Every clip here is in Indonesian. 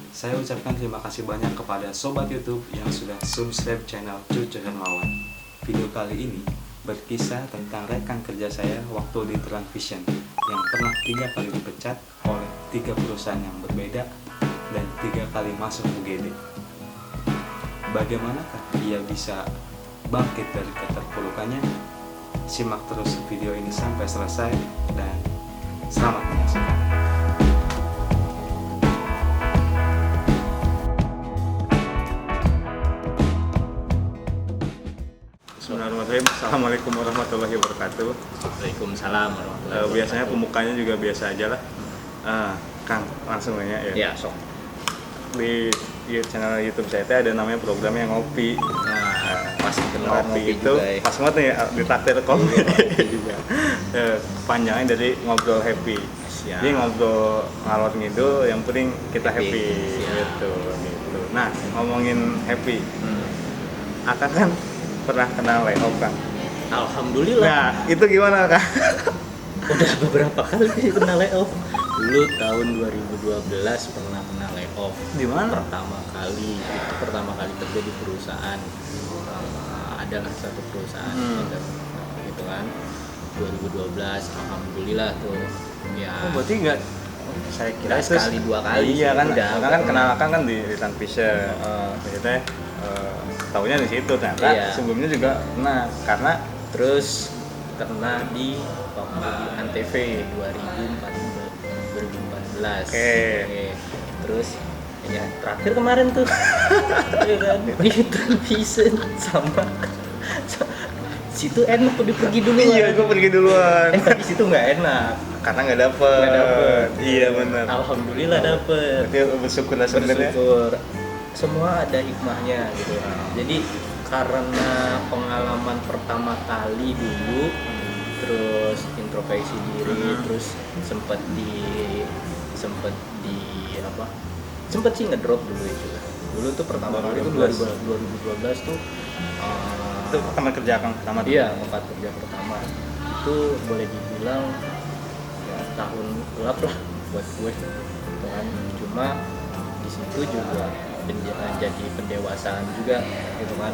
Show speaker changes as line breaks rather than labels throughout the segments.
Saya ucapkan terima kasih banyak kepada Sobat YouTube yang sudah subscribe channel Cucu Hermawan. Video kali ini berkisah tentang rekan kerja saya waktu di Transvision yang pernah 3 kali dipecat oleh 3 perusahaan yang berbeda dan 3 kali masuk UGD. Bagaimanakah ia bisa bangkit dari keterpurukannya? Simak terus video ini sampai selesai dan selamat menyaksikan.
Bismillahirrahmanirrahim. Assalamualaikum warahmatullahi wabarakatuh.
Waalaikumsalam warahmatullahi wabarakatuh.
Biasanya pembukanya juga biasa aja lah. Kang, langsung aja ya.
Ya, sok.
Di channel YouTube saya ada namanya programnya ngopi.
Pas kenal
Ngopi itu
juga ya.
pas banget nih ditraktir komedi juga. Panjangnya dari ngobrol happy.
Siap.
Jadi ngobrol ngalor ngidul, yang penting kita happy.
Siap.
Gitu. Nah, ngomongin happy. Akang kan pernah kena layoff, Kang.
Alhamdulillah.
Nah, itu gimana, Kang?
Udah beberapa kali sih kena layoff. Dulu tahun 2012 pernah kena layoff.
Di mana?
Pertama kali kerja di perusahaan. Adalah satu perusahaan gitu kan. 2012 alhamdulillah tuh. Ya.
Oh, berarti enggak saya kira
Nggak sekali, 2 kali
iya
sih,
kan,
udah
kan kenal
pernah.
kan di Transvision. Maksudnya tahunya di situ ternyata.
Iya.
Sebelumnya juga kena karena
Terus kena di waktu di Antv 2014.
Oke.
Terus ya terakhir kemarin tuh ya kan di Transvision sama situ enak tuh pergi dulu.
iya gue pergi duluan
Tapi situ nggak enak.
karena nggak dapet. Iya benar.
Alhamdulillah dapet.
Berarti bersyukur lah sebenarnya.
Bersyukur. Semua ada hikmahnya gitu. Jadi karena pengalaman pertama kali dulu, terus introspeksi diri, terus sempet sih ngedrop dulu itu. Dulu tuh pertama kali itu 2012 tuh.
Itu pertama kerja Kang pertama tuh.
Iya, tempat kerja pertama. Itu boleh dibilang ya tahun gelap lah buat gue. Gitu kan. Cuma di situ juga jadi pendewasaan juga gitu kan.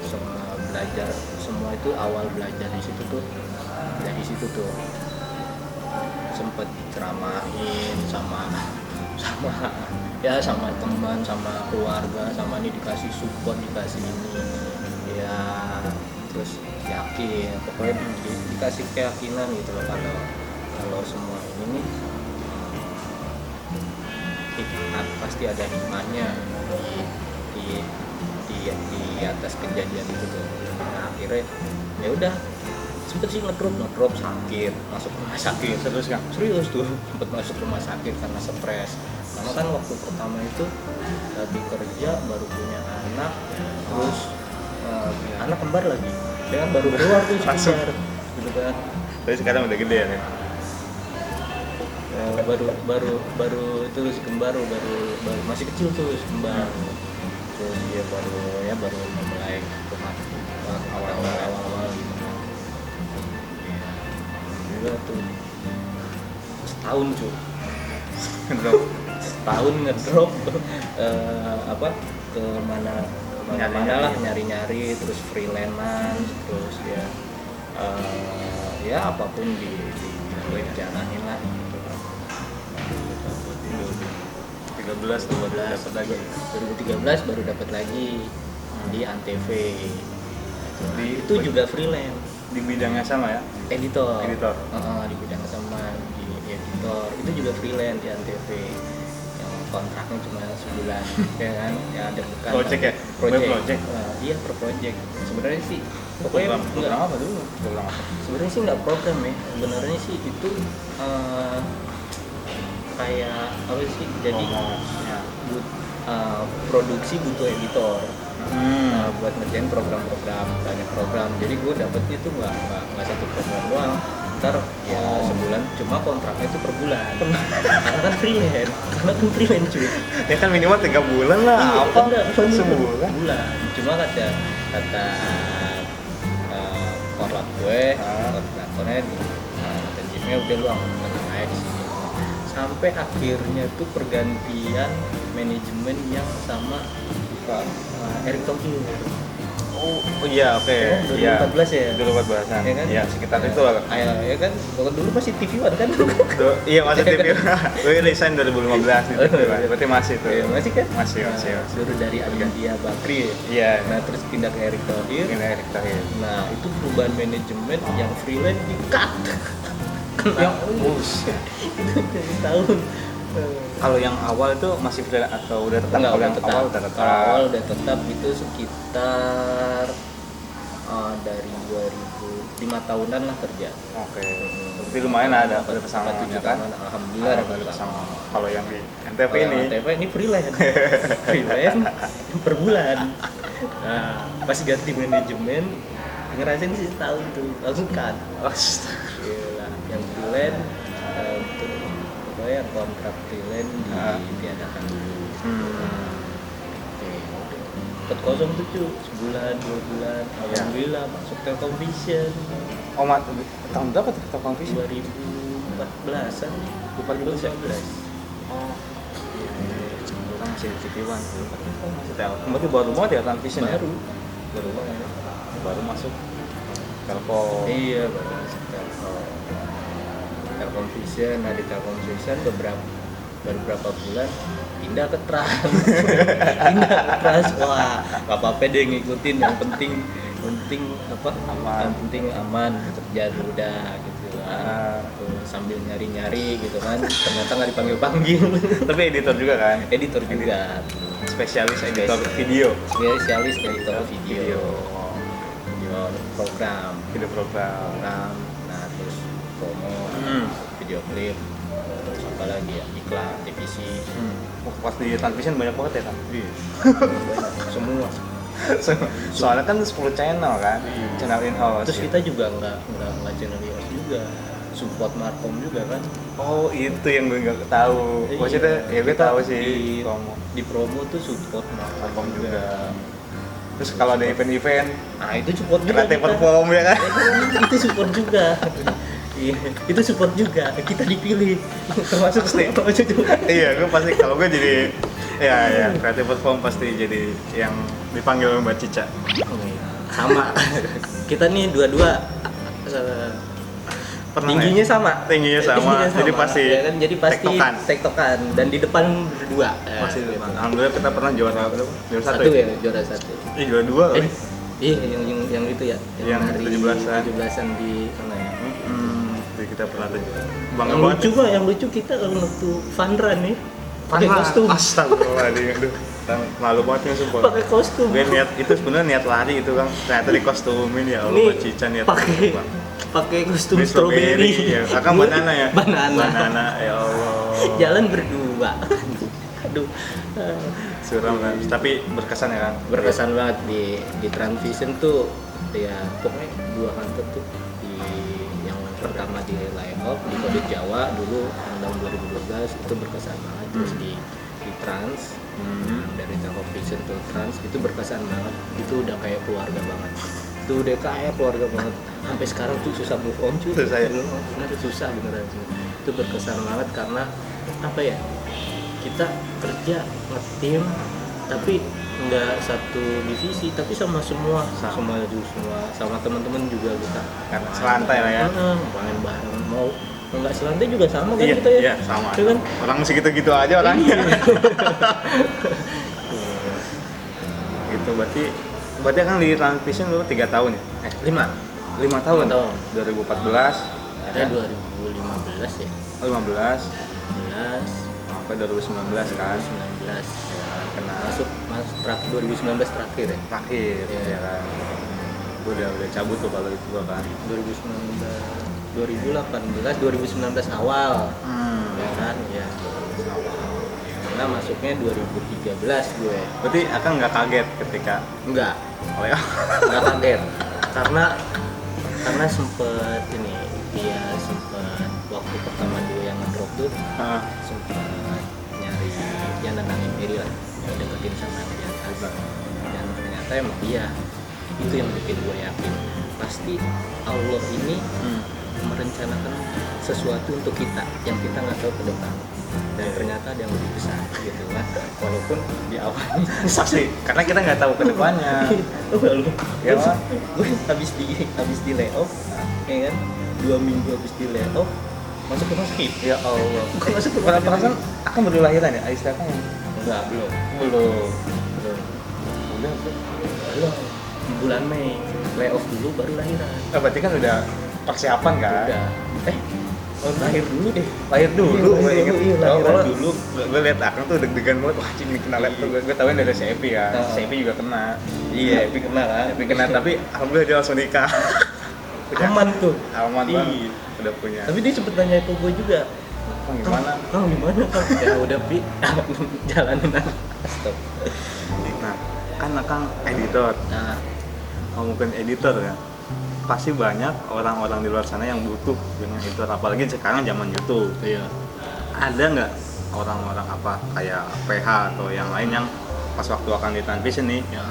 Semua belajar, semua itu awal belajar di situ tuh. Dari situ tuh sempet ceramahin sama teman, sama keluarga, sama ini dikasih support, dikasih ini ya, terus yakin, pokoknya dikasih keyakinan gitu loh kalau semua ini nih hikmat, pasti ada hikmahnya di atas kejadian itu tuh. Nah, akhirnya ya udah sempet sih ngedrop sakit, masuk rumah sakit.
Serius Kang?
Serius tuh, sempet masuk rumah sakit karena stres. Karena kan waktu pertama itu lagi kerja, baru punya anak, terus anak kembar lagi, dia kan baru keluar tuh
Langsung.
kembar, gitu kan.
Tapi sekarang udah gede ya.
Baru itu si kembar baru masih kecil tuh si kembar. Terus dia baru mulai awal gitu. Juga tuh setahun cuy. Setahun ngedrop ke mana lah nyari terus freelance, terus ya apapun dijalanin lah gitu. 2013 baru dapat lagi di Antv. Itu juga freelance
Di bidangnya sama ya?
editor.
Editor.
Di bidang sama di editor. Itu juga freelance di Antv. Yang kontraknya cuma sebulan ya kan. Ya ada bukan
Project ya? Project.
Iya, per project. Sebenarnya sih pokoknya
program apa dulu? Program apa?
sebenarnya sih nggak program ya. Sebenarnya sih itu kayak apa sih? Jadi
Ya.
produksi butuh editor. Buat ngerjain program-program, banyak program. Jadi gue dapetnya tuh nggak satu program doang. Ntar ya sebulan, cuma kontraknya itu per bulan. Karena kan freelance cuy.
Ya kan minimal 3 bulan lah.
Iya,
Apa?
enggak,
Sebulan.
bulan. Cuma kata korlap gue, koordinatornya kata Jimnya udah lu tenang aja di sini. Sampai akhirnya tuh pergantian manajemen yang sama Erick Thohir.
Oh iya, oke. Iya.
2014 ya?
2014-an.
Ya kan?
Ya, sekitar itu lah.
Ya kan, kalau dulu masih TV One kan?
Iya, masih TV. Gue resign 2015 di TV One. Berarti masih tuh.
Iya, masih kan?
Masih.
Suruh dari Aditya Bakri.
Iya.
Nah, terus pindah ke Erick Thohir.
Ini Erick Thohir.
Nah, itu perubahan manajemen yang freelance di-cut.
Yang
Itu dari tahun.
kalau yang awal itu masih freelance atau udah tetap?
Enggak,
Kalau yang
tetap.
awal udah tetap.
Kalau awal udah tetap itu sekitar dari 5 tahunan lah kerja.
Oke. Berarti lumayan ada kesamaan
7
kan?
tahunan, alhamdulillah
Ada
ada
kesamaan. Kalau yang di NTV
Kalau
ini
NTV ini freelance. Freelance per bulan. Nah, pas ganti manajemen ngerasain sih setahun tuh langsung kan. Gila, yang freelance untuk bayar kontrak freelance ditiadakan dulu. Dapat kosong tuh cuy, sebulan 2 bulan, alhamdulillah masuk Telkomvision.
Oh, tahun berapa tuh Telkomvision?
2014-an, 2015.
Oh. Kan masih di TV One tuh. Masih Telkom. Berarti baru banget ya Telkomvision ya?
Baru banget.
Baru masuk Telkom.
Iya, baru masuk Telkom. Telkomvision, nah di Telkomvision baru berapa bulan pindah ke Trans. Wah, gak apa-apa deh ngikutin, yang penting apa?
Aman.
Yang penting aman, kerja udah gitu lah. Tuh, sambil nyari-nyari gitu kan. Ternyata nggak dipanggil-panggil.
Tapi editor juga kan?
Editor juga.
Spesialis editor video.
Spesialis editor video.
Video
Program.
Video program.
Nah, terus promo, video klip, terus apa lagi ya, iklan, TVC.
Pas di Telkomvision banyak banget ya kan?
Iya. Semua.
Soalnya kan 10 channel kan? Channel in-house.
Terus kita juga nggak channel in-house juga, support markom juga kan.
Oh, itu yang gue nggak tahu. Maksudnya ya gue
Kita
tahu sih
di promo tuh support markom juga.
Terus kalau ada event-event,
Nah, itu support juga.
kreatif
kita.
perform ya kan?
Itu support juga. Iya, itu support juga. Kita dipilih termasuk juga.
Iya, gue pasti kalau gue jadi ya kreatif perform pasti jadi yang dipanggil Mbak Cica.
Sama. Kita nih dua-dua tingginya sama.
Jadi pasti
ya kan? Jadi pasti tektokan dan di depan berdua.
Pasti
Gitu.
alhamdulillah kita pernah juara berapa? Juara
Satu
satu
ya, juara 1.
Juara 2 kali.
Iya, yang itu ya.
Yang
hari 17-an di sana ya.
Jadi kita pernah tuh bangga
Yang
banget.
lucu mah, yang lucu kita kalau waktu fun run nih pakai kostum.
Astagfirullahaladzim, aduh, malu banget nih sumpah.
Pakai kostum.
Gue niat itu sebenarnya niat lari itu kan, ternyata di kostumin ya Allah,
Nih,
Mbak Cica niat
pakai kostum
Ini
strawberry.
ya. Kakak banana ya?
Banana.
Ya Allah.
Jalan berdua. Aduh.
Suram kan, tapi berkesan ya kan?
Berkesan banget di Transvision tuh ya, pokoknya 2 kantor tuh. Yang pertama di layoff di Kode Jawa dulu tahun 2012 itu berkesan banget. Terus di Trans dari Telkomvision ke Trans itu berkesan banget. Itu udah kayak keluarga banget. Itu udah kayak keluarga banget. Sampai sekarang tuh susah move on cuy. Susah beneran. Itu berkesan banget karena apa ya? Kita kerja ngetim tapi nggak satu divisi tapi sama semua sama teman-teman juga kita
Karena selantai lah ya.
main bareng mau nggak selantai juga sama kan
Iya,
kita ya.
iya sama.
Iya kan?
Orang segitu-gitu aja orangnya. Gitu berarti kan di Transvision dulu 3 tahun ya? 5 tahun.
5 tahun.
2014
Ada 2015 ya.
15
15
sampai 2019 kan.
19 ya.
Kena
masuk terakhir 2019 terakhir ya.
terakhir ya kan. Gue udah cabut tuh kalau itu gua kan.
2018 2019 awal. Ya kan? Ya. Karena masuknya 2013 gue.
Berarti akan nggak kaget ketika
Enggak.
oh ya.
Nggak kaget karena sempet ini dia sempet waktu pertama dia yang ngedrop tuh sempet nyari dia nenangin diri lah, deketin sama yang di atas, dan ternyata emang dia itu yang bikin gue yakin pasti Allah ini merencanakan sesuatu untuk kita yang kita nggak tahu ke depan. dan ternyata ada yang lebih besar gitu kan, walaupun di awalnya
Saksi, karena kita nggak tahu ke depannya.
lalu
Ya, Pak.
gue habis di layoff ya kan, 2 minggu habis di layoff masuk rumah sakit.
Ya Allah.
Gue masuk rumah sakit.
Perasaan akan baru lahiran ya, Aisyah kan?
Enggak, belum
Belum.
udah belum bulan Mei layoff dulu baru lahiran.
Berarti kan udah persiapan kan?
Udah lahir dulu deh.
Lahir dulu,
Iya,
gue
lahir
inget.
dulu, iya, lahiran dulu.
Gue liat Akang tuh deg-degan banget. Wah, cing kena laptop. Gue tahuin dari si Epi ya.
Ah.
Si Epi juga kena.
Iya, Epi kena kan.
Epi kena, tapi alhamdulillah dia langsung nikah. Udah
Aman tuh.
aman
Iya.
banget. Udah punya.
Tapi dia sempet nanya ke gue juga,
Kang gimana?
Kang gimana Kang? Ya udah Pi, jalanin aja. Stop.
Nah, kan Akang editor.
Nah,
Ngomongin editor ya. Pasti banyak orang-orang di luar sana yang butuh dengan editor. Apalagi sekarang zaman YouTube.
iya.
Ada nggak orang-orang apa kayak PH atau yang lain yang pas waktu akan di Transvision nih,
Ya,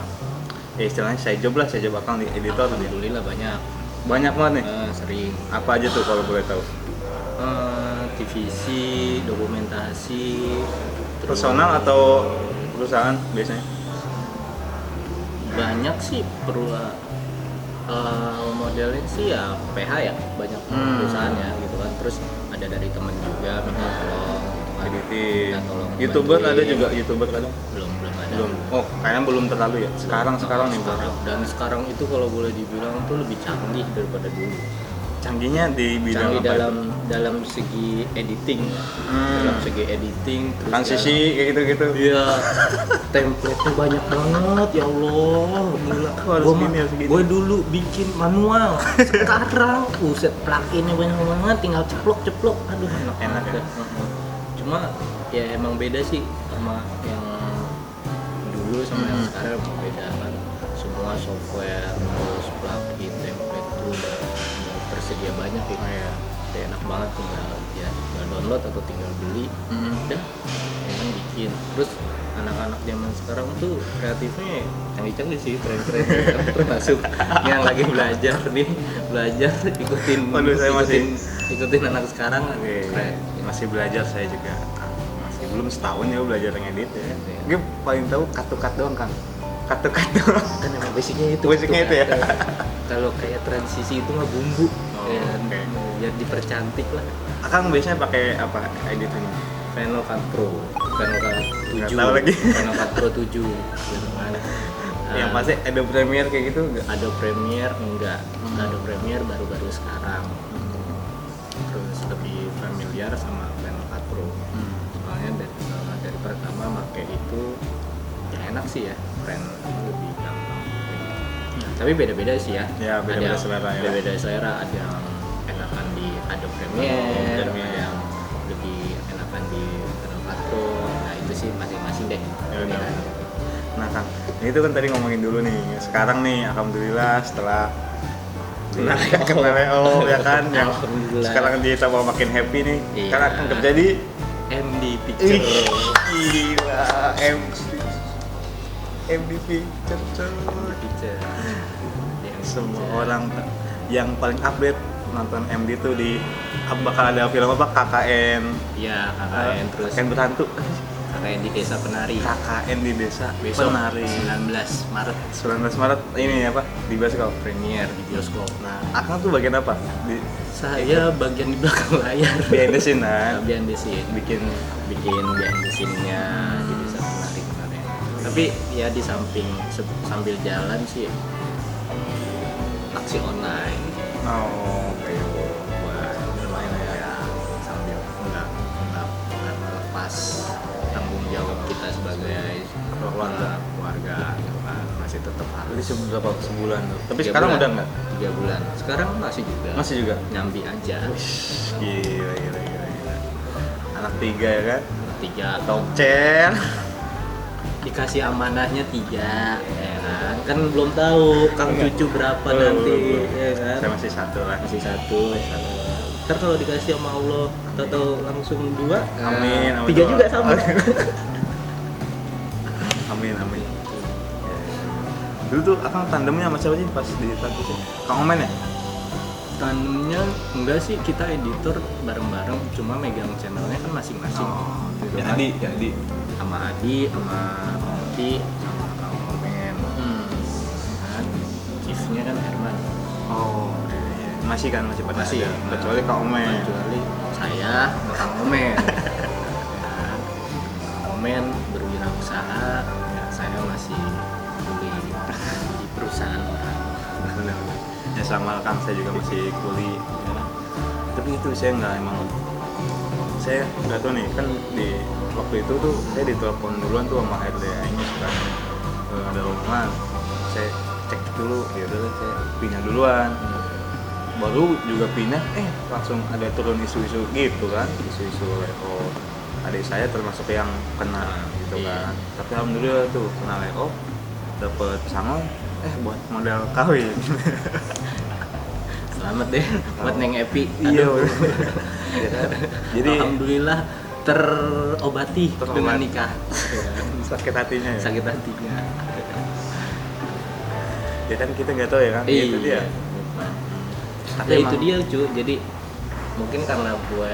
ya istilahnya saya job Akang di editor nih.
alhamdulillah banyak.
Banyak banget nih.
Sering.
Apa aja tuh kalau boleh tahu?
TVC, dokumentasi, terus
Personal atau perusahaan biasanya?
banyak sih perlu modelnya sih ya PH ya, banyak perusahaan ya gitu kan. Terus ada dari temen juga minta tolong gitu kan.
Editing.
Minta tolong
YouTuber
bantuin.
ada juga YouTuber kadang?
belum ada.
Belum. Oh, kayaknya belum terlalu ya. Sekarang nih Bro.
Dan sekarang itu kalau boleh dibilang tuh lebih canggih daripada dulu.
Canggihnya di bidang
Canggih
apa
dalam segi editing, dalam segi editing, terus
transisi kayak gitu-gitu.
iya, template-nya banyak banget ya Allah, gila.
Harus gini, harus gini.
Gue dulu bikin manual, sekarang buset plugin-nya banyak banget, tinggal ceplok, aduh enak
Enak
banget.
ya?
Cuma ya emang beda sih sama yang dulu sama yang sekarang, emang beda kan. Semua software terus plugin template tuh udah tersedia banyak ya.
Oh, iya.
Udah enak banget, tinggal download atau tinggal beli, udah ya kan bikin. Terus anak-anak zaman sekarang tuh kreatifnya canggih-canggih sih, keren-keren ya. Termasuk yang lagi belajar ikutin
Waduh, saya
ikutin anak sekarang kan
Oke,
keren.
masih belajar saya juga. Masih belum setahun ya belajar ngedit ya.
Iya.
Gue paling tahu cut doang kan. Cut doang.
Kan emang basicnya itu.
Basicnya itu ya?
Kalau kayak transisi itu mah bumbu,
Oh,
ya kan?
oke.
Biar dipercantik lah.
Akang biasanya pakai apa editannya?
Final Cut Pro, Final Cut 7,
Nggak tahu lagi.
Final Cut Pro 7 gitu kan.
Yang pasti ada Premiere kayak gitu enggak?
Ada Premiere enggak, ada Premiere baru-baru sekarang. Terus lebih familiar sama Final Cut Pro. Soalnya dari pertama pakai itu ya enak sih ya, lebih gampang. Tapi beda-beda sih ya.
Ya, beda-beda
Ada yang
selera ya.
Beda-beda selera, ada yang enakan di Adobe Premiere, ada yang lebih enakan di Final Cut Pro. Nah, itu sih masing-masing deh.
Ya udah. Nah kan, itu kan tadi ngomongin dulu nih. Sekarang nih, alhamdulillah setelah kena WO ya kan, yang
Alhamdulillah.
sekarang dia tambah makin happy nih.
Iya.
Karena akan kerja di
MD Picture.
gila MVP Picture.
Picture.
Semua orang yang paling update nonton MD tuh di bakal ada film apa KKN.
Iya, KKN terus
KKN berhantu.
KKN di Desa Penari.
KKN di desa
Besok
Penari.
19 Maret
19 Maret ini apa di bioskop.
premier di bioskop.
Nah, Akang tuh bagian apa? Di
Saya bagian di belakang layar.
behind the scene kan?
Behind the scene.
Bikin
Bikin behind the scene-nya di Desa Penari kemarin. Tapi ya di samping sambil jalan sih taksi online.
oke.
Buat lumayan ya, sambil nggak melepas tanggung jawab kita sebagai keluarga gitu kan, masih tetap
Jadi
harus
berapa sebulan tuh? Tapi
3
sekarang
bulan.
udah enggak?
3 bulan sekarang masih juga
Masih juga?
nyambi aja.
Gila. Anak 3 ya kan?
3
Tokcer.
dikasih amanahnya 3 ya kan belum tahu kang cucu berapa nanti
Belum.
ya kan
Saya masih 1 lah.
masih satu. Ntar kalau dikasih sama Allah atau langsung 2,
Amin, amin.
3 juga sama.
Amin. Dulu tuh Akang tandemnya sama siapa sih pas di Transvision? Kang Omen ya?
Tandemnya enggak sih, kita editor bareng-bareng, cuma megang channelnya kan masing-masing. Gitu kan.
jadi
Sama Adi, sama Oti,
sama Kang Omen.
kan chiefnya kan Herman.
Iya. Masih kan masih pada
Masih.
ada. Kecuali Kang Omen.
Kecuali saya sama Kang Omen. Ya, Kang Omen berwirausaha, ya saya masih kuli di perusahaan orang.
Benar. Ya sama Kang saya juga masih kuli. Ya. Tapi itu saya nggak tahu nih kan di waktu itu tuh saya ditelepon duluan tuh sama HRD Ainus kan, ada lowongan. Saya cek dulu, ya udah saya pindah duluan. Baru juga pindah, langsung ada turun isu-isu gitu kan, isu-isu layoff. Adik saya termasuk yang kena gitu
Iya.
kan. Tapi alhamdulillah tuh kena layoff, dapet pesangon, buat modal kawin.
Selamat deh buat Neng Epi.
Iya.
Aduh.
Ya kan? Jadi
Alhamdulillah terobati dengan nikah.
sakit hatinya ya.
Sakit hatinya.
Ya kan kita nggak tahu ya kan. Itu dia. Tapi
Ya
emang-
itu dia cu. Jadi mungkin karena gue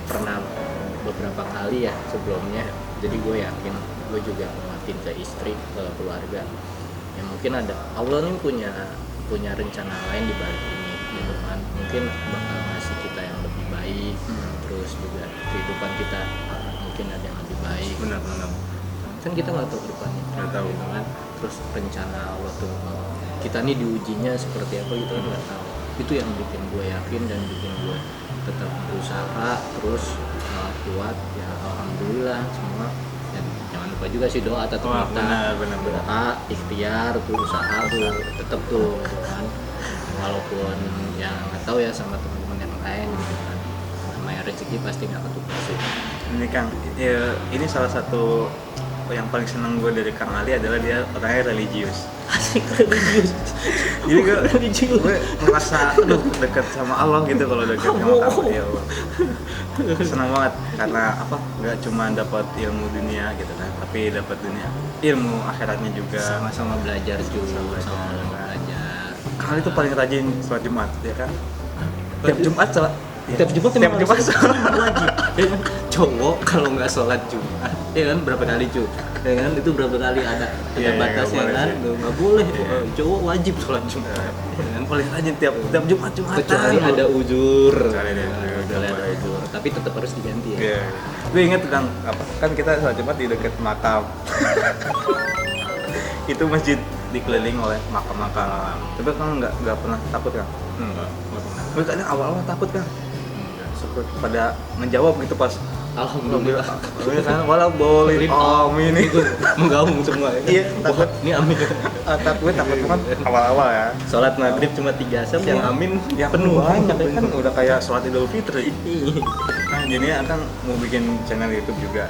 pernah beberapa kali ya sebelumnya, jadi gue yakin gue juga nguatin ke istri, ke keluarga. Ya mungkin ada Allah nih punya rencana lain di balik ini gitu kan. Mungkin bakal ngasih kita yang lebih baik, terus juga kehidupan kita mungkin ada yang lebih baik.
Benar.
Kan kita nggak tahu ke depannya.
Nggak tahu.
Gitu kan. Terus rencana Allah tuh kita nih diujinya seperti apa gitu kan nggak tahu. Itu yang bikin gue yakin dan bikin gue tetap berusaha terus kuat. Ya alhamdulillah semua. Ya, jangan lupa juga sih doa tetap
Wah,
kita
benar.
doa ikhtiar tuh usaha tuh tetap tuh gitu kan. Walaupun yang nggak tahu ya sama teman-teman yang lain gitu kan, namanya rezeki pasti nggak ketukar sih.
Ini Kang, ya, ini salah satu yang paling seneng gue dari Kang Ali adalah dia orangnya religius.
Asik religius.
Jadi
religius.
gue merasa dekat sama Allah gitu kalau dekat sama Kang Ali. Ya Allah. Senang banget karena apa? Nggak cuma dapat ilmu dunia gitu kan, tapi dapat ilmu akhiratnya juga.
Sama-sama belajar juga,
Sama-sama
sama belajar.
Kang Ali tuh paling rajin sholat Jumat, ya kan? Tiap Jumat sholat.
Tiap Jumat
Tiap Jumat sholat.
wajib. Ya kan? Cowok kalau nggak sholat Jumat, ya kan berapa kali cu? Ya kan itu berapa kali ada
Iya,
batasnya
nggak boleh
kan?
sih.
Nggak boleh.
Iya.
Cowok wajib sholat Jumat. Ya kan?
Paling rajin tiap Jumat Jumatan.
Kecuali ada uzur.
Kecuali ada uzur.
Kecuali ada uzur. Tapi tetap harus diganti ya.
Iya. Gue inget Kang, kan kita sholat Jumat di dekat makam. Itu masjid dikelilingi oleh makam-makam. Tapi Kang nggak pernah takut Kang?
Enggak pernah.
Gue kadang awal-awal takut Kang. Seperti pada menjawab gitu pas
Alhamdulillah.
kan walau boleh amin
Itu menggaung semua.
Iya, takut.
Ini amin.
takut banget awal-awal ya.
Sholat maghrib cuma 3 saf, yang amin
yang
penuh.
banyak kan udah kayak sholat Idul Fitri.
Iya.
Nah jadi akan mau bikin channel YouTube juga.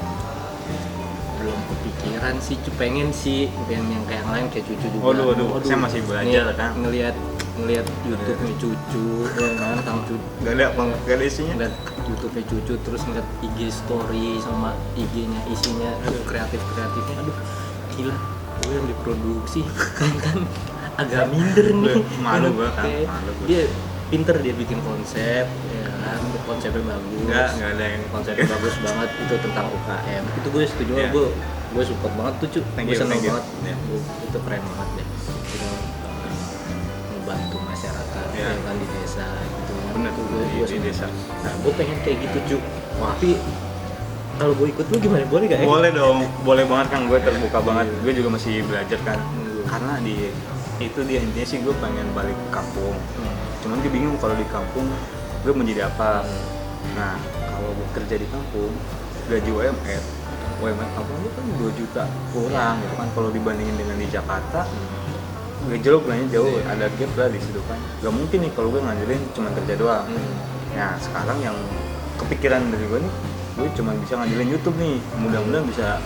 Belum kepikiran sih, pengen sih yang kayak yang lain kayak cucu juga.
Waduh, saya masih belajar
Nih,
kan.
ngelihat YouTube-nya cucu, ya kan, tentang cucu.
Gak ada isinya.
Ngeliat YouTube-nya cucu, terus ngeliat IG story sama IG-nya isinya, aduh kreatifnya, aduh gila, gue yang diproduksi kan agak minder nih.
Malu gue kan,
Kayak
malu gue.
Dia pinter dia bikin konsep, ya kan, konsepnya bagus.
Nggak ada yang
Konsepnya bagus banget itu tentang UKM. Itu gue setuju,
Iya.
gue support banget tuh cu.
Thank
Gue
you,
seneng
thank you.
banget.
Iya.
Itu keren banget deh. Itu ngebantu masyarakat
Iya.
ya kan di desa gitu kan.
Bener,
Itu
di
seneng.
desa.
Nah, gue pengen kayak gitu cu. Tapi kalau gue ikut lu gimana? Boleh gak ya?
Boleh dong, boleh banget Kang, gue terbuka banget.
Iya.
Gue juga masih belajar kan.
Iya.
Karena itu dia intinya sih gue pengen balik ke kampung. Cuman gue bingung kalau di kampung gue mau jadi apa. Nah, kalau gue kerja di kampung, gaji UMR kampung itu kan 2 juta kurang gitu kan. Kalau dibandingin dengan di Jakarta, gejolaknya jauh, ada gap lah di situ kan. Gak mungkin nih kalau gue ngandelin cuma kerja doang. Nah, sekarang yang kepikiran dari gue nih, gue cuma bisa ngandelin YouTube nih. Mudah-mudahan bisa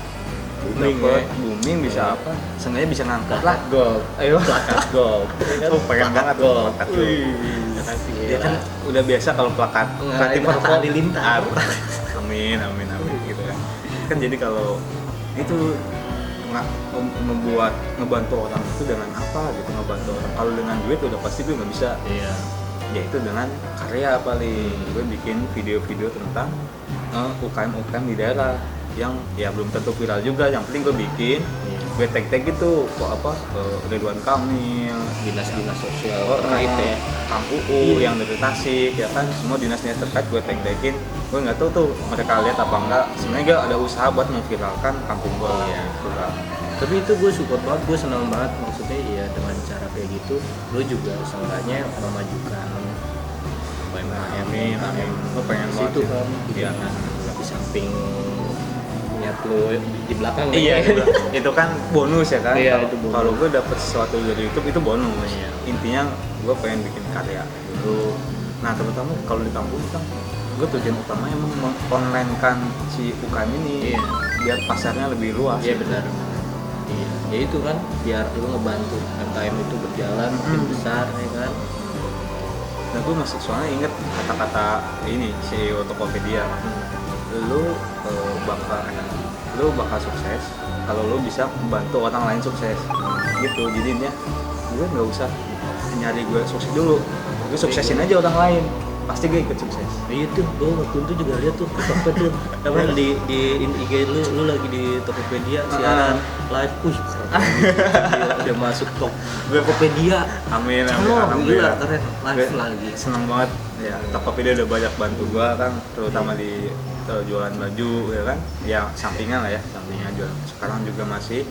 booming, bisa apa? Seenggaknya bisa ngangkat lah.
Gold.
Ayo.
Plakat gold.
Oh, pengen banget
gold.
plakat gold.
Ya kan,
Dia kan udah biasa kalau plakat
Nggak, itu Hatta Halilintar.
Amin gitu kan. Kan jadi kalau itu ngebantu orang itu dengan apa gitu, ngebantu orang. Kalau dengan duit udah pasti gue nggak bisa.
Iya.
yaitu dengan karya paling. Gue bikin video-video tentang UKM di daerah yang ya belum tentu viral juga, yang penting gue bikin, gue tag gitu kok Ridwan Kamil,
dinas-dinas sosial terkait ya,
Kang UU yang dari Tasik ya kan, semua dinas-dinas terkait gue tag-tagin. Gue nggak tahu tuh mereka lihat apa enggak, sebenarnya gue ada usaha buat memviralkan kampung gue.
Tapi itu gue support banget, gue senang banget, maksudnya ya dengan cara kayak gitu lo juga seenggaknya memajukan UMKM.
Amin. Gue pengen banget
situ
sih.
kan,
Iya.
di samping niat lo di belakang.
Iya, itu kan bonus ya kan.
Iya, itu bonus.
Kalau gue dapet sesuatu dari YouTube itu bonus.
Iya.
Intinya gue pengen bikin karya dulu. Nah terutama kalau di kampung kan, gue tujuan utama emang online kan si UKM ini,
Iya.
biar pasarnya lebih luas.
Iya benar. Iya, ya itu kan biar lo ngebantu UMKM itu berjalan makin besar ya kan.
Nah gue masih soalnya inget kata-kata ini CEO Tokopedia, lu bakal sukses kalau lu bisa membantu orang lain sukses gitu. Jadinya gue nggak usah nyari gue sukses dulu, gue suksesin aja orang lain, pasti gue ikut sukses.
Iya tuh, gue waktu itu juga lihat tuh TikTok tuh, apa di IG lu lagi di Tokopedia siaran live, udah masuk Tokopedia.
Amin,
Gila keren, live
Gue
lagi.
seneng banget ya, Tokopedia udah banyak bantu gue kan, terutama di jualan baju ya kan, ya sampingan lah ya, sampingan jualan sekarang juga masih.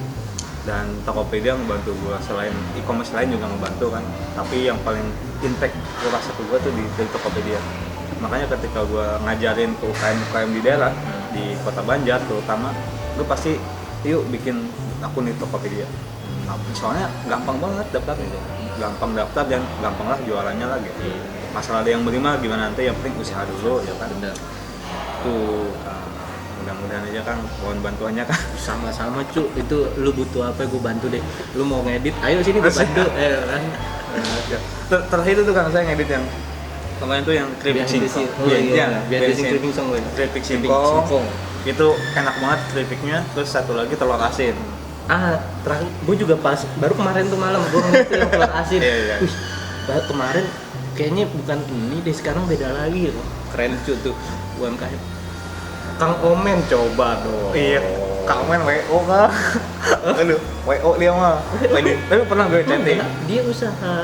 Dan Tokopedia membantu gue, selain e-commerce lain juga membantu kan, tapi yang paling impact gue rasa ke gue tuh dari Tokopedia. Makanya ketika gue ngajarin ke UKM di daerah di Kota Banjar terutama, gue pasti yuk bikin akun di Tokopedia. Nah, soalnya gampang banget daftarnya, gampang daftar dan gampang lah jualannya lagi. Masalah ada yang beli mah gimana, nanti yang penting usaha dulu ya kan.
Bener.
Tuh mudah-mudahan aja kan, mohon bantuannya kan.
Sama-sama cu, itu lu butuh apa gue bantu deh. Lu mau ngedit, ayo sini gue bantu. Kan.
Terakhir itu kan saya ngedit yang kemarin tuh yang keripik singkong.
Biar di singkong song gue.
Keripik singkong. Itu enak banget keripiknya, terus satu lagi telur asin.
Terakhir gue juga pas baru kemarin tuh malam gue ngeliat yang telur asin.
Iya.
Wih, baru kemarin kayaknya bukan ini deh, sekarang beda lagi loh. Keren cu tuh UMKM. Kang Omen coba dong.
Iya, Kang Omen WO kah? Aduh, WO dia mah. Tapi pernah gue chatting.
Dia usaha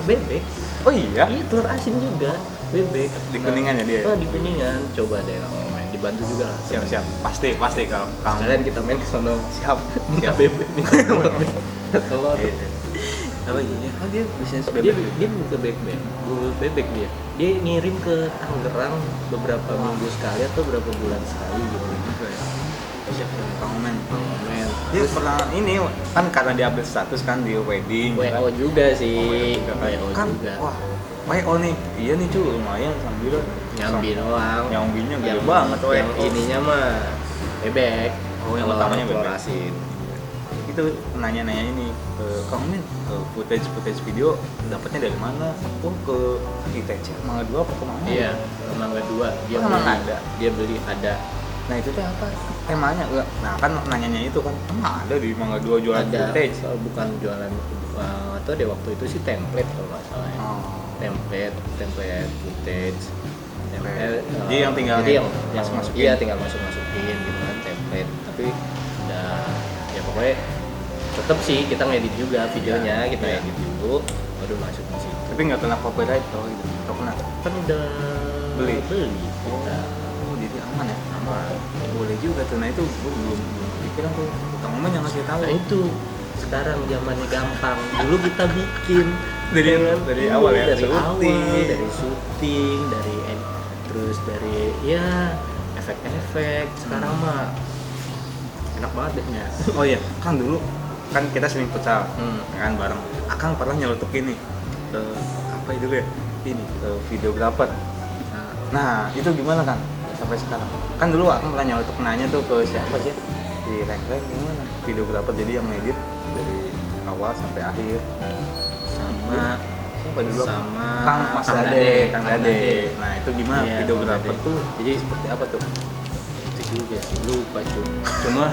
bebek.
Oh iya?
Iya, telur asin juga, bebek.
Di Kuningan ya dia?
Oh, di Kuningan. Coba deh Kang Omen, dibantu juga lah.
Siap. Pasti kalau Kang.
Sekalian kita main ke sono.
Siap.
Minta bebek, minta telur. Telur.
Apa iya? Oh dia bisnis
Dia
bebek.
buka bebek dia. Dia ngirim ke Tangerang beberapa minggu sekali atau berapa bulan sekali gitu.
Siapa? Kang Omen.
Omen.
Dia pernah ini kan karena dia update status kan di wedding.
WO juga sih. WO
Kan
juga.
wah, WO nih. Iya nih cu, lumayan sambil
Nyambi doang.
Nyambinya gede banget WO.
Yang ininya mah bebek.
Oh, yang
Kalau
utamanya
telur
bebek.
asin.
Itu nanya-nanya ini, Kang Omen, footage video dapatnya dari mana? Oh ke ITC, Mangga 2 apa kemana?
Iya, Mangga 2 dia
Emang
beli.
ada?
Dia beli ada.
Nah itu teh apa? Temanya enggak? Nah kan nanyanya itu kan, emang ada di Mangga 2 jualan
Ada
footage?
bukan jualan atau deh waktu itu sih template kalau nggak salah ya.
Oh.
template footage
Jadi yang tinggal masuk-masukin.
iya tinggal masukin gitu kan template, tapi udah ya pokoknya tetap sih kita ngedit juga videonya, kita edit dulu baru masuk di situ.
Tapi nggak kena copyright atau gitu? Atau kena?
Kan udah
Beli
kita
Oh jadi aman ya?
aman.
Boleh juga tuh, nah itu gue belum pikiran tuh. Kang Omen yang ngasih tahu.
Nah itu sekarang zamannya gampang, dulu kita bikin
Dari awal ya?
dari awal,
Syuting.
dari syuting, terus dari ya efek-efek. Sekarang mah enak banget deh.
Oh iya, kan dulu kan kita sering futsal kan bareng. Akang pernah nyelotok ini apa itu ya? Ini videographer. Nah itu gimana kan sampai sekarang? Kan dulu Akang pernah nyelotok nanya tuh ke siapa sih? Di Rank gimana? Videographer jadi yang ngedit dari awal sampai akhir.
Sama
Siapa dulu?
sama
Kang Mas Dade. Kang Dade. Nah itu gimana
Iya,
videographer
Kang Dade.
tuh? Jadi seperti apa tuh?
itu juga sih lupa cuma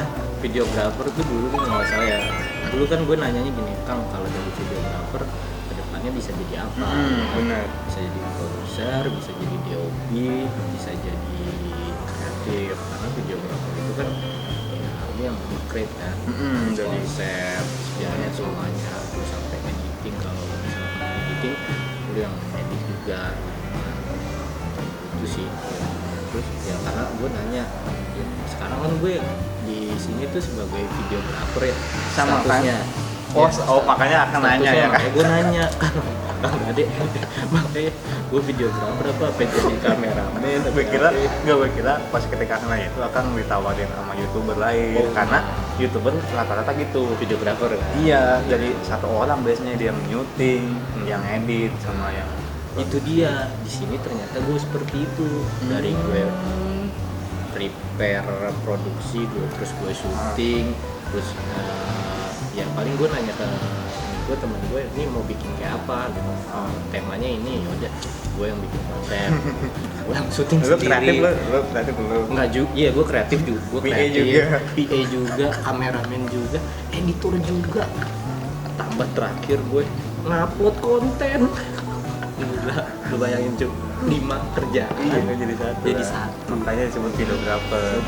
videographer tuh dulu kan nggak salah ya, dulu kan gue nanyanya gini, Kang kalau dari videographer kedepannya bisa jadi apa.
Bener.
Bisa jadi produser, bisa jadi DOP, bisa jadi kreatif, karena videografer itu kan ya ini yang create kan,
Jadi
konsep sejarahnya semuanya, terus sampai editing, kalau misalkan editing lu yang edit juga. Itu sih. Terus ya karena gue nanya ya, sekarang kan gue di sini tuh sebagai videografer ya
Sama kan?
statusnya.
Makanya akan nanya ya kan?
Gue nanya enggak deh, makanya gue videografer apa jadi kameramen.
Gue kira pas ketika akan nanya itu akan ditawarin sama youtuber lain, karena youtuber rata-rata gitu.
Videografer kan?
Iya, jadi satu orang biasanya dia menyuting, yang edit sama yang
Itu dia, di sini ternyata gue seperti itu. Dari gue prepare produksi, terus gue syuting, terus ya paling gue nanya ke gue, temen gue ini mau bikin kayak apa gitu. Temanya ini, yaudah gue yang bikin konsep, gue yang syuting
lu
sendiri.
kreatif lu.
Enggak juga, iya gue kreatif juga, gue
PA
kreatif,
juga.
PA juga, kameramen juga, editor juga. Tambah terakhir gue ngupload konten. Gila, lu bayangin cuy, 5 kerjaan
jadi satu.
jadi satu.
Makanya disebut videografer.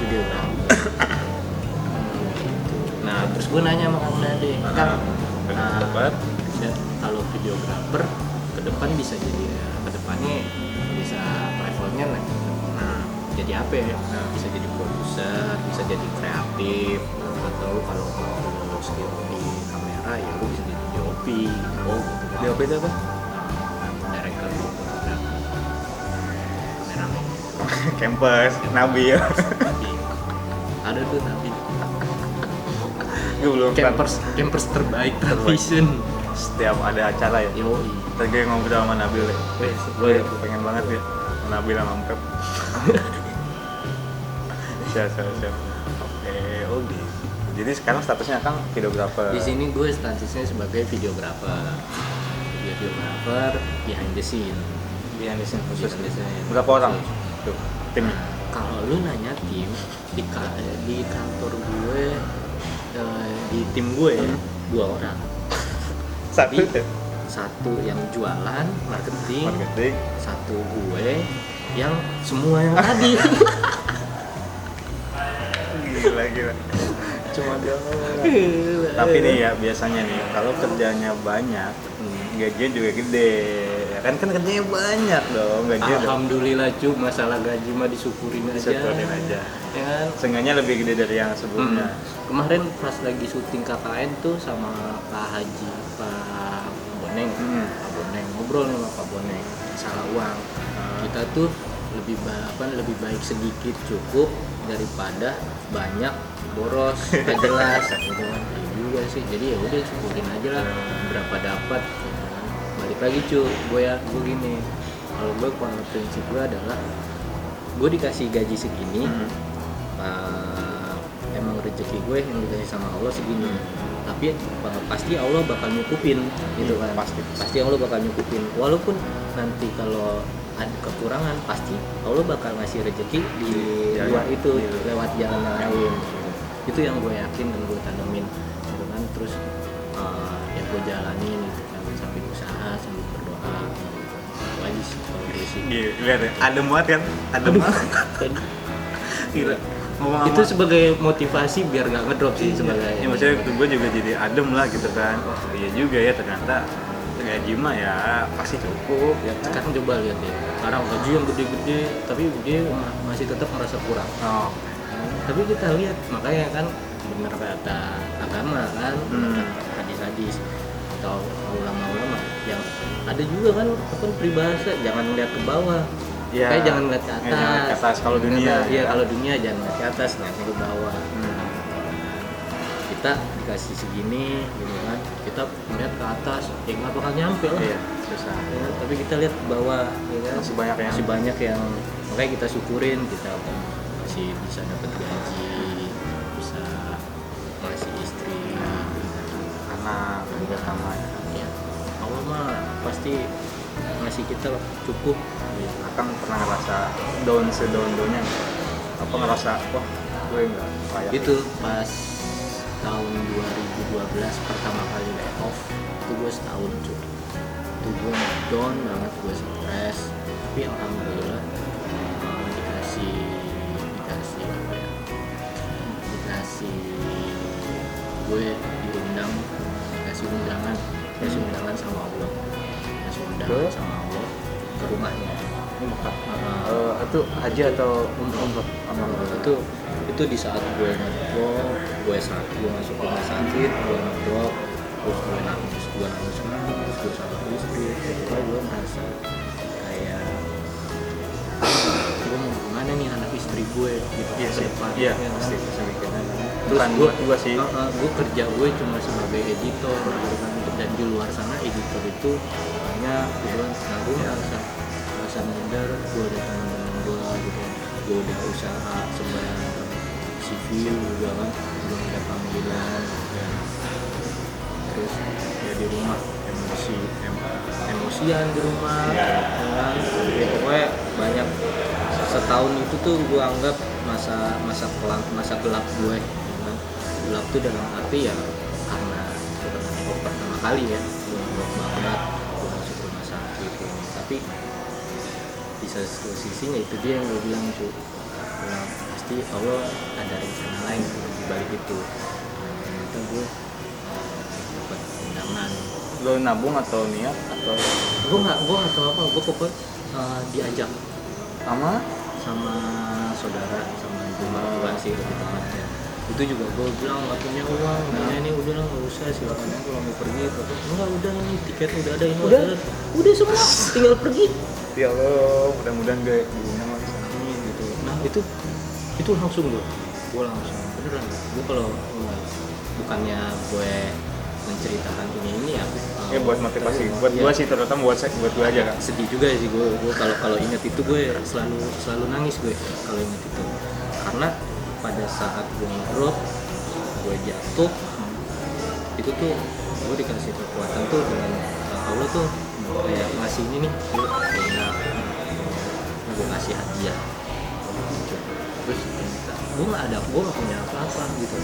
Nah, terus gue nanya sama Kang Dade, Kang,
Videografer.
kalau videografer ke depan bisa jadi ke depannya bisa levelnya jadi apa ya? Bisa jadi produser, bisa jadi kreatif, atau kalau mau skill di kamera ya lu bisa jadi DOP.
DOP itu apa?
Director fotografer, kameramen.
Campus, Nabil.
Nabi. Ada tuh Nabi.
Gue belum
Campers terbaik Vision.
Setiap ada acara ya.
Yoi.
Tadi ngobrol sama Nabil ya.
Gue
Pengen banget ya Nabil sama Pep. Siap. Oke, gitu. Jadi sekarang statusnya Kang videografer.
di sini gue statusnya sebagai videografer. Videografer behind the scene.
Behind the scene khusus.
Behind the scene.
Berapa orang tuh timnya?
Kalau lu nanya tim di kantor gue, di tim gue 2 orang.
Satu
Tapi satu yang jualan marketing, satu gue yang semua yang tadi.
Gila. Cuma dia. Tapi nih ya biasanya nih kalau kerjanya banyak, gajinya juga gede. Ya kan kerjanya banyak dong, gajinya dong.
Alhamdulillah cu, masalah gaji mah disyukurin aja.
Disyukurin aja.
Ya kan?
Seenggaknya lebih gede dari yang sebelumnya.
Kemarin pas lagi syuting KKN tuh sama Pak Haji, Pak Boneng, Pak Boneng ngobrol nih sama Pak Boneng masalah uang. Kita tuh lebih baik sedikit cukup daripada banyak boros gak jelas gitu kan. Ya juga sih, jadi ya udah syukurin aja lah berapa dapat gitu kan. Balik lagi gue gini, kalau gue prinsip gue adalah gue dikasih gaji segini, emang rezeki gue yang dikasih sama Allah segini, tapi pasti Allah bakal nyukupin gitu kan. Pasti Allah bakal nyukupin, walaupun nanti kalau ada kekurangan pasti Allah bakal ngasih rezeki di luar itu lewat jalan yang lain. Itu yang gue yakin dan gue tanemin gitu kan. Terus ya gue jalanin gitu kan, sambil usaha sambil berdoa gitu aja sih kalau gue sih.
Lihat ya, adem banget kan? Adem banget. Gila.
Itu sebagai motivasi biar gak ngedrop sih sebagai.
Ya maksudnya gue juga jadi adem lah gitu kan. Iya juga ya, ternyata gaji mah ya pasti cukup ya kan.
Sekarang coba lihat ya, sekarang gaji yang gede-gede tapi dia masih tetap merasa kurang. Tapi kita lihat, makanya kan bener kata agama kan, hadis-hadis atau ulama-ulama yang ada juga kan peribahasa, jangan lihat ke bawah.
Ya,
kayak jangan lihat ke atas.
Jangan ke atas kalau dunia.
Iya, kalau dunia jangan lihat ke atas, lihat ke bawah. Kita dikasih segini gitu kan, kita melihat ke atas ya nggak bakal nyampe lah.
Iya, susah
Ya, tapi kita lihat ke bawah ya kan, masih banyak yang makanya kita syukurin, kita masih bisa dapat gaji, bisa ngasih istri,
anak juga sama
ya Allah mah pasti ngasih kita cukup.
Akang pernah ngerasa down sedown-downnya apa ngerasa wah gue nggak layak
Itu pas tahun 2012 pertama kali layoff itu gue setahun cuy. itu gue down banget, gue stres, tapi alhamdulillah dikasih apa ya, gue diundang, dikasih undangan sama Allah, sama Allah ke rumahnya.
Itu haji atau umroh?
Itu di saat gue ngedrop, gue masuk rumah sakit, gue ngedrop, terus gue nangis, gue sama istri, pokoknya gue merasa kayak gue mau gimana nih anak istri gue gitu ke depan.
Iya,
ya,
pasti
kan?
bisa mikirnya.
Terus
Gue sih.
gue kerja gue cuma sebagai editor gitu kan, dan di luar sana editor itu banyak gitu kan. Nah gue merasa minder, gue ada teman-teman gue gitu, gue udah usaha sebar CV juga kan, belum ada panggilan ya. Terus ya di rumah emosian di rumah ya kan. Ya, pokoknya banyak, setahun itu tuh gue anggap masa gelap gue ya kan. Gelap tuh dalam arti ya karena pertama kali ya gue banget gue masuk rumah sakit ini. Tapi di satu sisinya itu dia yang gue bilang pasti Allah ada rencana lain di balik itu. Ternyata gue dapat undangan.
Lo nabung atau niat atau?
Gue nggak tahu apa, gue pokoknya diajak
Sama
saudara, sama ibu mertua sih lebih tepatnya. Itu juga gue bilang nggak punya uang, ini udah lah nggak usah, silakan aja kalau mau pergi. Enggak, udah nih tiket udah ada, ini udah semua, tinggal pergi.
Ya Allah, mudah-mudahan gue diundang lagi.
Gitu. Nah itu langsung gue langsung beneran. Gue kalau bukannya gue menceritakan ini ya
Buat motivasi, buat gue sih terutama buat gue aja kan.
Sedih juga sih gue kalau ingat itu, gue selalu nangis gue kalau ingat itu, karena pada saat gue drop, gue jatuh, itu tuh gue dikasih kekuatan tuh dengan Allah tuh kayak ngasih ini nih, gue kasih hadiah. Terus gue nggak punya apa-apa gitu.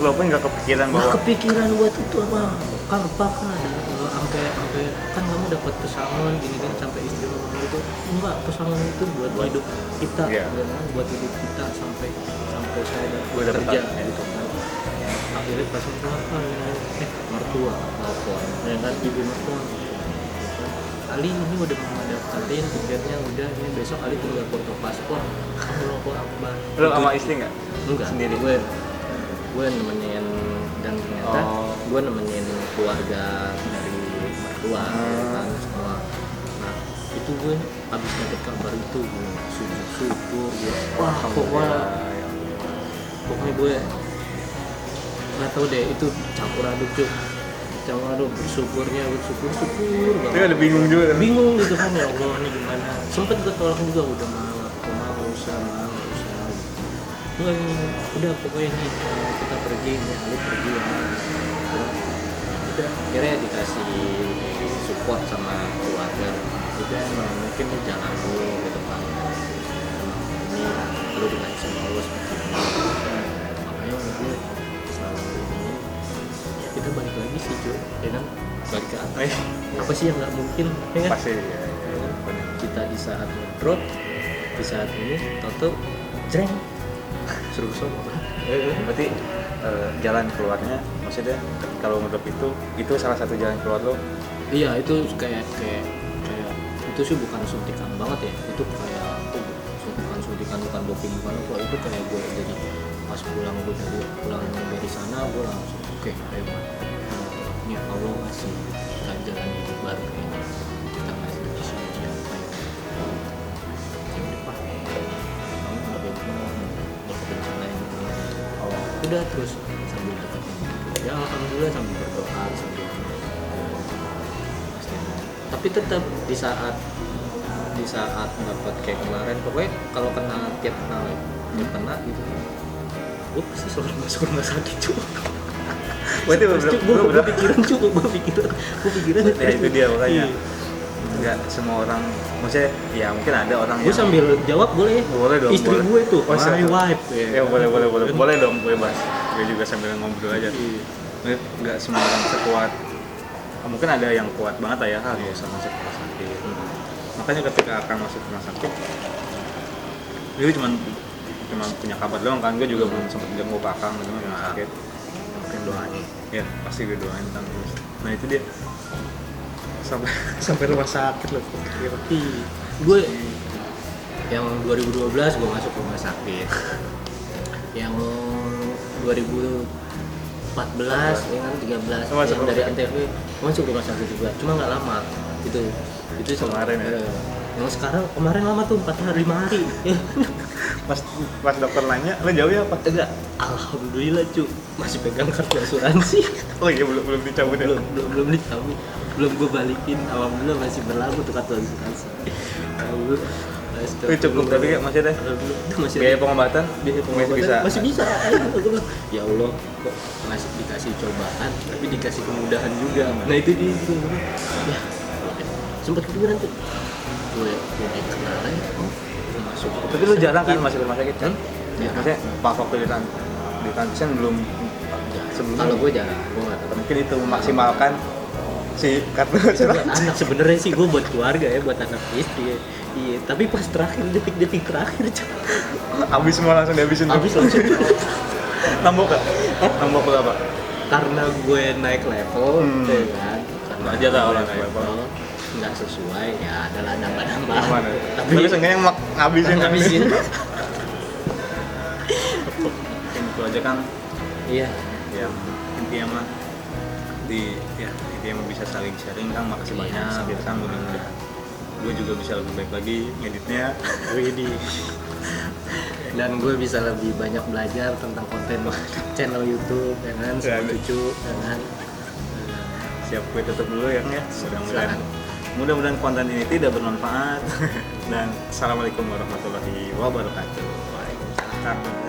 Lo pun nggak kepikiran bahwa
kepikiran buat itu apa kan ada sampai kan kamu dapat pesangon gini kan, sampai istri ngomong gitu, enggak, pesangon itu buat hidup kita, buat hidup kita sampai saya kerja gitu kan. Akhirnya pas mertua telepon, ya kan, ibu mertua, Ali ini udah mau daftarin tiketnya, udah ini besok Ali tinggal foto paspor, kamu lapor Akbar.
lo sama istri nggak?
Enggak,
Sendiri?
gue nemenin, dan ternyata gue nemenin keluarga dari mertua kan semua. Nah itu gue abis dapet kabar itu gue syukur gue, wah pokoknya gue nggak tahu deh, itu campur aduk bersyukur banget.
Dia ada bingung juga kan?
Bingung gitu kan, ya Allah ini gimana. Sempet gue tolak juga, udah nggak usah gitu. Udah pokoknya nih kita pergi, Ali pergi ya. Udah akhirnya dikasih support sama keluarga. Udah mungkin jalan dulu gitu kan. Ini lu dikasih sama Allah seperti ini. Makanya gue selalu ini. Kita balik lagi sih cuy, ya kan, balik ke atas. Apa sih yang nggak mungkin, ya kan?
Pasti ya.
Kita di saat drop, di saat ini, toto, jreng, seru banget.
Berarti jalan keluarnya, maksudnya kalau ngedrop itu salah satu jalan keluar lo?
Iya, itu kayak itu sih bukan suntikan banget ya, itu kayak bukan suntikan, bukan doping, bukan apa, itu kayak gue jadi pas pulang dari sana, gue langsung oke, ayo ini Allah ngasih kita jalan hidup baru ini, kita ngasih ujian kayak yang depan kamu nggak bebas dapetin rencana yang udah, terus sambil dapetin ya alhamdulillah, sambil berdoa, sambil tapi tetap di saat dapat kayak kemarin, pokoknya kalau tiap kena gitu, gue pasti selalu masuk rumah sakit cuy.
Berarti
gue pikiran
ya itu dia makanya. Enggak semua orang, maksudnya ya mungkin ada orang
gue sambil jawab boleh
dong,
istri
boleh.
gue tuh
My
wife
ya boleh dong, bebas. Gue juga sambil ngobrol aja. Enggak semua orang sekuat mungkin ada yang kuat banget lah ya, nggak usah masuk rumah sakit. Makanya ketika akan masuk rumah sakit, gue cuma punya kabar doang kan, gue juga belum sempat jenguk kakak gitu rumah sakit.
Mungkin doanya.
Ya pasti gue doain kan terus. Nah itu dia sampai rumah sakit loh.
Gue yang 2012 gue masuk rumah sakit. Yang 2014 yang 13
masuk
yang dari NTV masuk rumah sakit juga, cuma nggak lama. Itu
Kemarin ya?
Yang sekarang kemarin lama tuh 4 hari 5 hari.
Pas dokter nanya, lo jauh ya apa?
Enggak, alhamdulillah cu, masih pegang kartu asuransi.
Oh iya belum dicabut ya?
belum dicabut, belum gue balikin. Alhamdulillah masih berlaku tuh kartu asuransi.
Itu cukup tapi kayak masih ada.
Masih
Biaya pengobatan
masih bisa. Aku bilang, ya Allah, kok masih dikasih cobaan tapi dikasih kemudahan juga. Nah itu dia gitu. Ya sempat kepikiran tuh, gue naik kenalnya, gue masuk.
Tapi lu jarang kan masuk rumah sakit kan?
Ya.
Maksudnya pas waktu di transition belum sebelumnya.
Kalau gue jarang, gue nggak tahu.
Mungkin itu memaksimalkan si kartu
Itu buat
asuransi.
anak sebenarnya sih, gue buat keluarga ya, buat anak istri ya. Iya, tapi pas terakhir detik-detik terakhir
Habis semua langsung dihabisin.
habis langsung.
Nambok gak? Nambok lu apa?
Karena gue naik level, ya kan. Karena
Aja lah orang
naik
naik level.
nggak sesuai, ya adalah nambah-nambah.
Gimana?
Tapi
Tapi seenggaknya ngabisin.
ngabisin.
Mungkin itu aja kan.
Iya.
Ya intinya mah intinya bisa saling sharing kan. Makasih
Iya,
banyak.
sama-sama.
Kita kan mudah-mudahan gue juga bisa lebih baik lagi ngeditnya.
Widih. Dan gue bisa lebih banyak belajar tentang konten channel YouTube, ya kan, sama
Ya,
cucu, ya kan.
Siap, gue tutup dulu ya. Mudah-mudahan konten ini tidak bermanfaat. Dan assalamualaikum warahmatullahi wabarakatuh.
Waalaikumsalam.